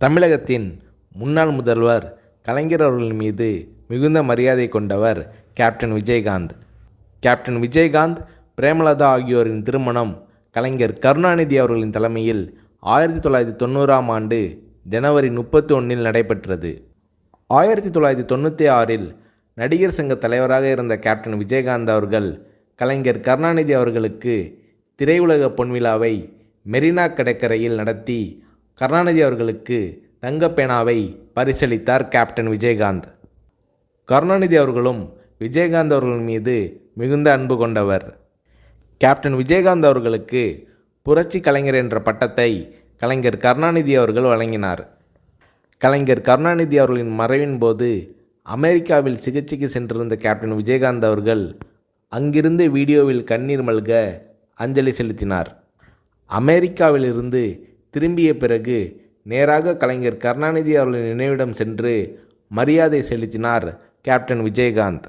தமிழகத்தின் முன்னாள் முதல்வர் கலைஞர் அவர்களின் மீது மிகுந்த மரியாதை கொண்டவர் கேப்டன் விஜயகாந்த். கேப்டன் விஜயகாந்த், பிரேமலதா ஆகியோரின் திருமணம் கலைஞர் கருணாநிதி அவர்களின் தலைமையில் 1990ஆம் ஆண்டு ஜனவரி 31 நடைபெற்றது. 1996இல் நடிகர் சங்க தலைவராக இருந்த கேப்டன் விஜயகாந்த் அவர்கள் கலைஞர் கருணாநிதி அவர்களுக்கு திரையுலக பொன்விழாவை மெரினா கடற்கரையில் நடத்தி கருணாநிதி அவர்களுக்கு தங்கப்பேனாவை பரிசளித்தார் கேப்டன் விஜயகாந்த். கருணாநிதி அவர்களும் விஜயகாந்த் அவர்கள் மீது மிகுந்த அன்பு கொண்டவர். கேப்டன் விஜயகாந்த் அவர்களுக்கு புரட்சி கலைஞர் என்ற பட்டத்தை கலைஞர் கருணாநிதி அவர்கள் வழங்கினார். கலைஞர் கருணாநிதி அவர்களின் மறைவின் போது அமெரிக்காவில் சிகிச்சைக்கு சென்றிருந்த கேப்டன் விஜயகாந்த் அவர்கள் அங்கிருந்து வீடியோவில் கண்ணீர் மல்க அஞ்சலி செலுத்தினார். அமெரிக்காவிலிருந்து திரும்பிய பிறகு நேராக கலைஞர் கருணாநிதி அவர்களின் நினைவிடம் சென்று மரியாதை செலுத்தினார் கேப்டன் விஜயகாந்த்.